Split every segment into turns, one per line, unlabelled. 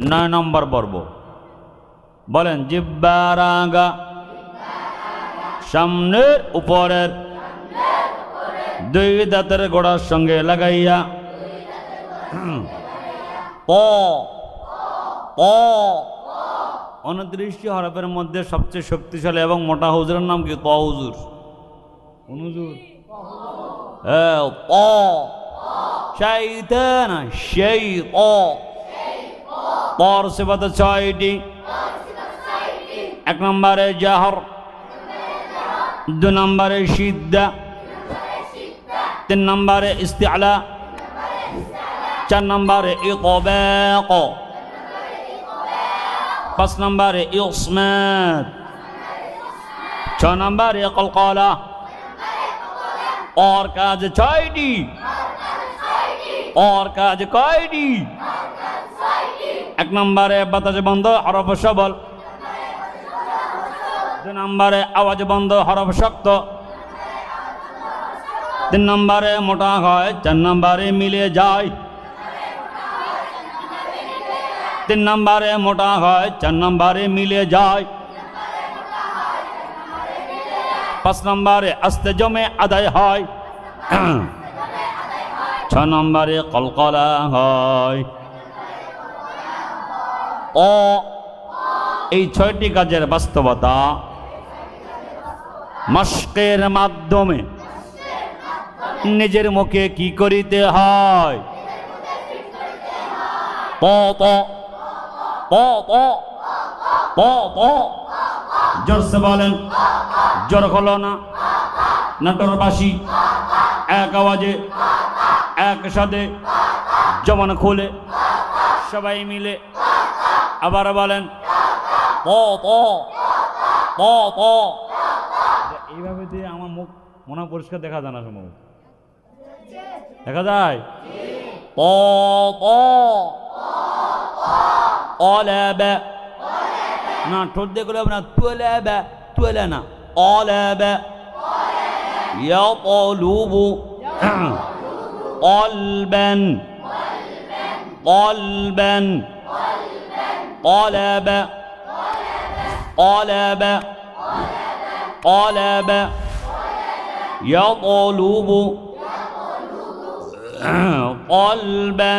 9 নম্বর পর্ব বলেন জিহ্বার আগা সামনের উপরের দুই দাঁতের গোড়ার সঙ্গে লাগাইয়া প 29টি হরফের মধ্যে সবচেয়ে শক্তিশালী এবং মোটা হুজুরের নাম কি? ত হুজুর। কোন হুজুর? প শাইতান সেই পর সিফাত 6টি। 1 নম্বরে জাহর, 2 নম্বরে শিদ্দা, 3 নম্বরে ইস্তিআলা, 4 নম্বরে ইতবাক, 5 নম্বরে ইসমাত, 6 নম্বরে কলকলা। और काज 6টি, और काज কয়টি? 1 নম্বরে বাতাস বন্ধ হরফ সবল, 2 নম্বরে আওয়াজ বন্ধ হরফ শক্ত, 3 নম্বরে মোটা হয়, 4 নম্বরে মিলে যায়, 3 নম্বরে মোটা হয়, 4 নম্বরে মিলে যায়, 5 নম্বরে আস্তে জমে আদায় হয়, 6 নম্বরে কলকলা হয়। এই 6টি কাজের বাস্তবতা মশকের মাধ্যমে নিজের মুখে কি করিতে হয়? প প প প প প জোরসে বলেন, জোর হলো না, নাটোরবাসী এক আওয়াজে একসাথে জবান খুলে সবাই মিলে আবার বলেন প প প প। এইভাবে দিয়ে আমার মুখ মনে পরিষ্কার দেখা যায় না, সম্ভব দেখা যায়। প প অলাবা না, ঠোঁট দিয়ে গুলো না, তুলাবা তুলা না, অলাবা ইয়াতলুবু কলবান কলবান قلب قلب قلب يطلب قلبا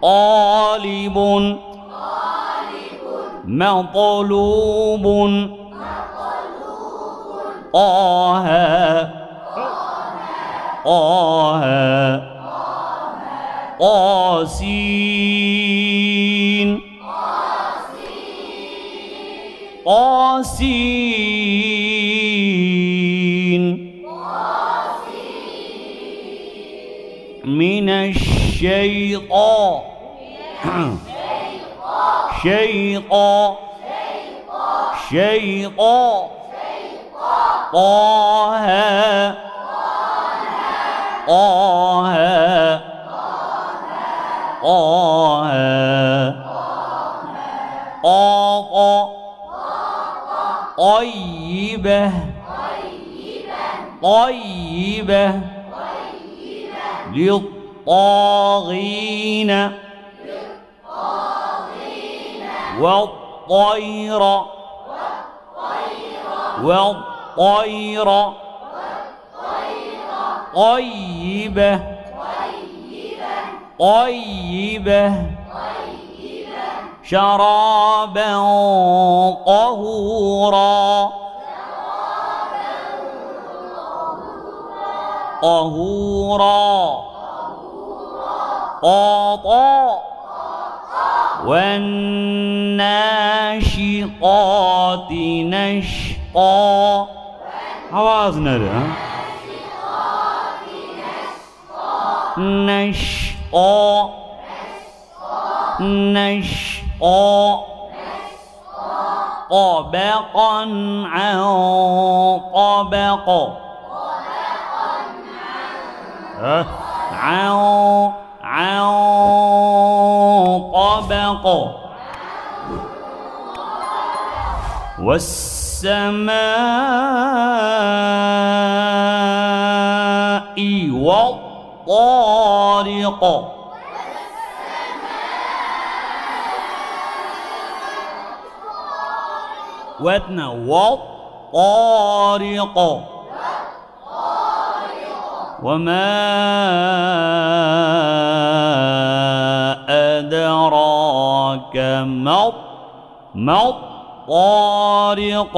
طالب مطلوب طه طه قاسين قاسين من الشيطان شيطان شيطان طه طه طه طاق طيبة طيبة للطاغين والطير والطير طيبة طيبة شرابا طهورا طهورا طاطا والناشطات نشطا आवाज न रे نشطا نشطا طبقا عن طبق عن طبق والسماء والطارق واتنا والطارق وما أدراك ما الطارق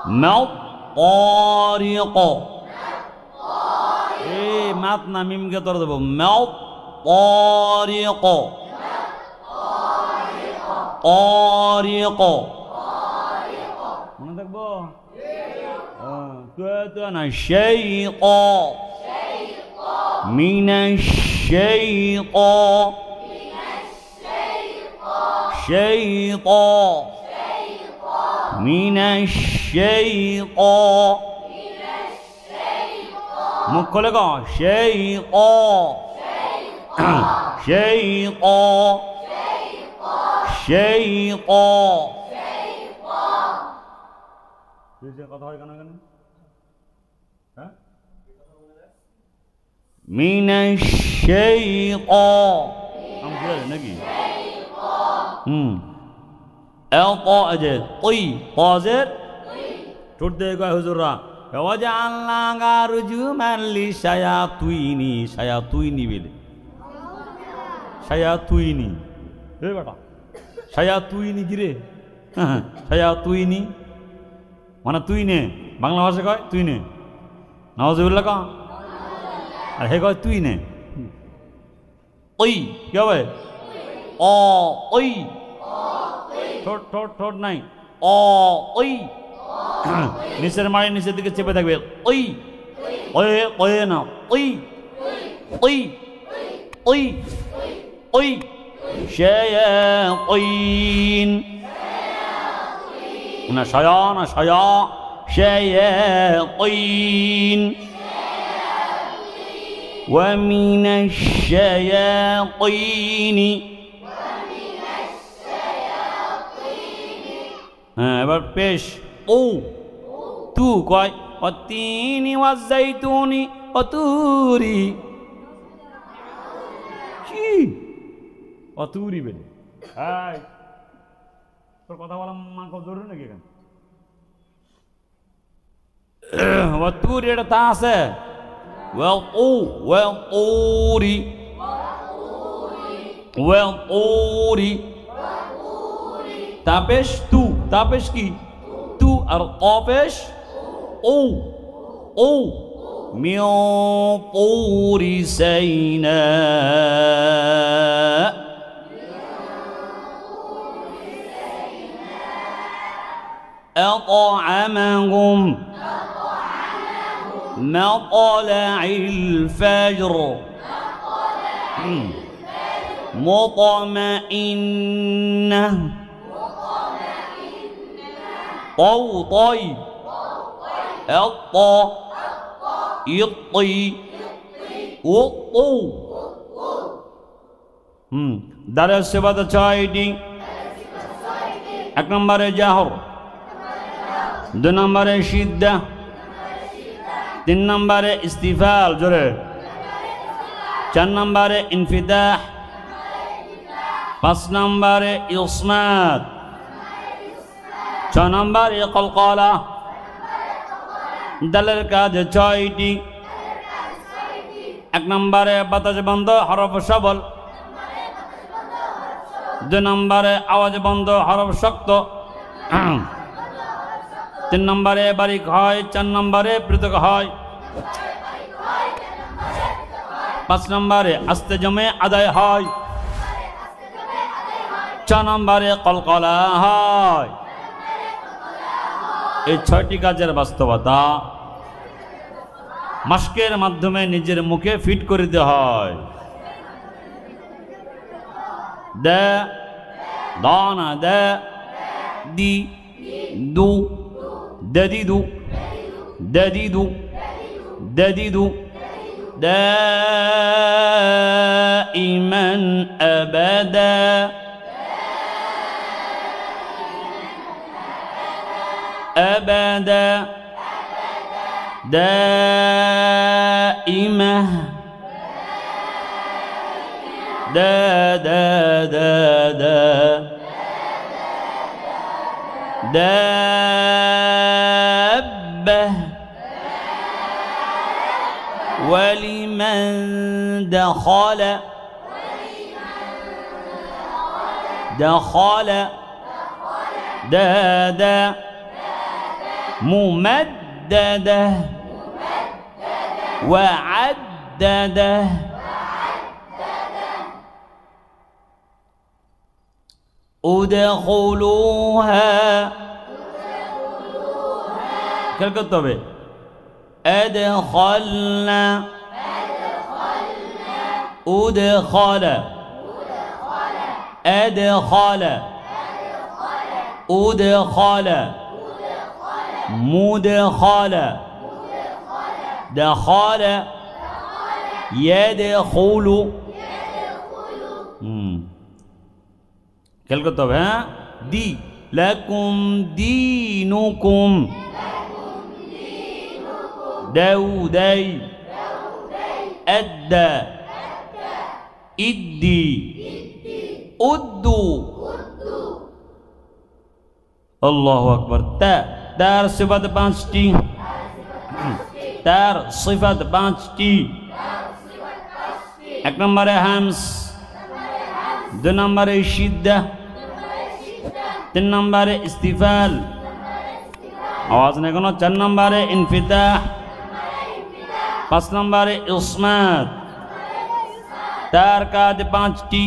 ما الطارق ايه ماتنا ميم के तोड़ दबो ما الطارق طارق মনে থাকবো তো না شيطان من الشيطان شيطان من الشيطان مكلكا شيطان شيطان شيطان কথা হয় কেন হ্যাঁ من الشيطان আমি কি নাকি الطاجر طي طازر ঠোঁট দিয়ে কয় হুজুররা ওয়াজআলনা রুজুমান লিশায়াতুইনি শায়াতুইনি বলে শায়াতুইনি এ বেটা শায়াতুইনি কি রে শায়াতুইনি মানে তুই নে বাংলা ভাষা কয় তুই নে নাউজুবিল্লাহ কয় আর হে কয় তুই নে ওই কি হবে অ ওই ঠোঁট ঠোঁট ঠোঁট নাই অ ওই নিচের মাড়ি নিচের দিকে চেপে থাকবে ওই ওই ওই না ওই ওই ওই ওই শায়াতিন না শায়া না শায়া শায়াতিন ومن الشياطين এবার পেশ ও তু কয় অতিনি ওয়াজাইতুনি অতুরি কি অতুরি বলে এই তোর কথা বলা মা কত জরুরি নাকি এখানে অতুরি এটা তা আছে والطور তাপেশ তু তাপেশ কি তু আর কপেশ ও من طور سيناء أطعمهم مطلع الفجر مطمئنة طوطي الطا يطي وطو درس بعد চাইটি এক নম্বরে জাহর দুই নম্বরে শিদ্দা তিন নম্বরে ইস্তিফাল জোরে চার নম্বরে ইনফিতাহ পাঁচ নম্বরে ইসমাত ছয় নম্বরে কলকলা দালের কাজ ছয়টি এক নম্বরে বাতাস বন্ধ হরফ সবল দুই নম্বরে আওয়াজ বন্ধ হরফ শক্ত তিন নম্বরে বারিক হয় চার নম্বরে পৃথক হয় পাঁচ নম্বরে আস্তে জমে আদায় হয় ছয় নম্বরে কলকলা হয় এই ছয়টি কাজের বাস্তবতা মাস্কের মাধ্যমে নিজের মুখে ফিট করে দিতে হয় দে দানা দে দি দু دديدو دديدو دديدو دائما أبدا أبدا دائمة دا دا دا دا دابة ولمن دخل دخل دادا ممددة وعدده ادخلوها كل كتبه أدخلنا أدخل أدخل أدخل مدخل دخل يدخل كل كتب ها دي لكم دينكم داودي أدى إدي أدو الله أكبر তার সিফাত পাঁচটি তার সিফাত পাঁচটি এক নম্বরে হামস দুই নম্বরে শিদ্দা তিন নম্বরে ইস্তিফাল আওয়াজ নেই কোনো চার নম্বরে ইনফিতাহ পাঁচ নম্বরে ইসমাত তার কাজ পাঁচটি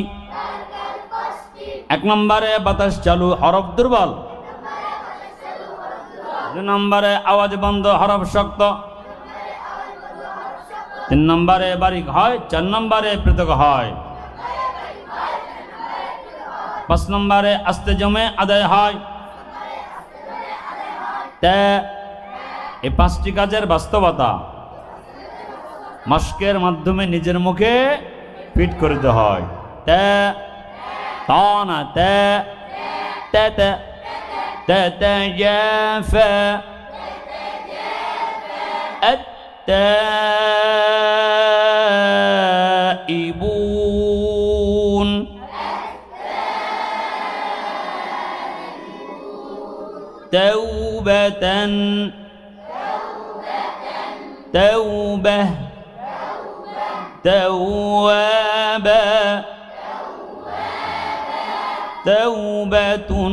এক নম্বরে বাতাস চালু হরফ দুর্বল দুই নম্বরে আওয়াজ বন্ধ হরফ শক্ত তিন নম্বরে বারিক হয় চার নম্বরে পৃথক হয় পাঁচ নম্বরে আস্তে জমে আদায় হয় তা এই পাঁচটি কাজের বাস্তবতা মস্কের মাধ্যমে নিজের মুখে ফিট করে দিতে হয় তা না তা تتجافى التائبون توبة توبة توابا توبة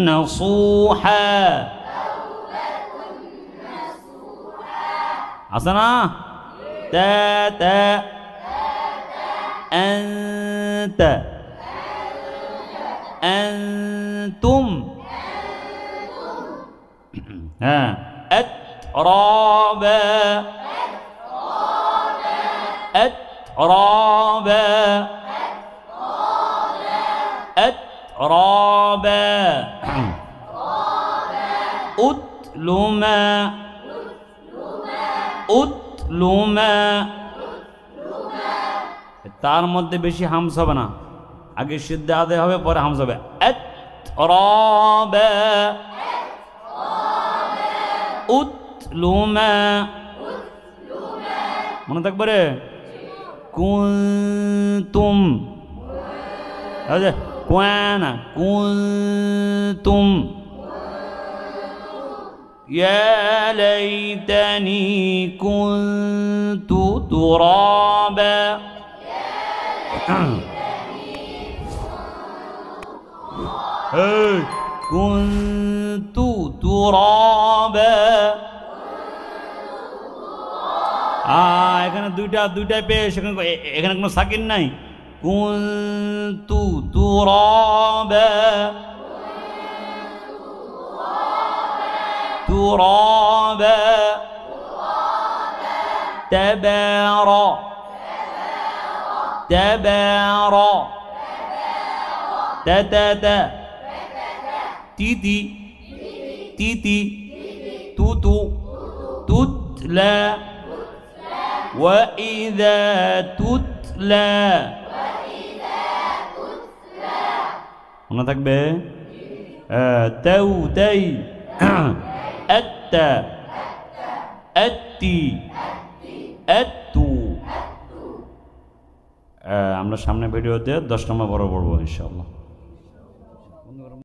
نصوحا حسنا تا أنت أنتم أترابا أترابا أترابا أتل ما أتل ما তার মধ্যে বেশি হামস হবে না আগে সিদ্ধ আদায় হবে পরে হামস হবে أترابا أتل ما মনে থাকবে রে কুনতুম كوانا كنتم يا ليتني كنت ترابا كنت ترابا এখানে দুইটা পেশ এখানে কোনো সাকিন নাই كنت ترابا ترابا تبارا تبارا تتتا تيتي تيتي توتو تتلى وإذا تتلى মনে থাকবে তাই আত্তা আত্তি আত্তু আমরা সামনে ভিডিওতে 10 নম্বর বড় পড়বো ইনশাআল্লাহ।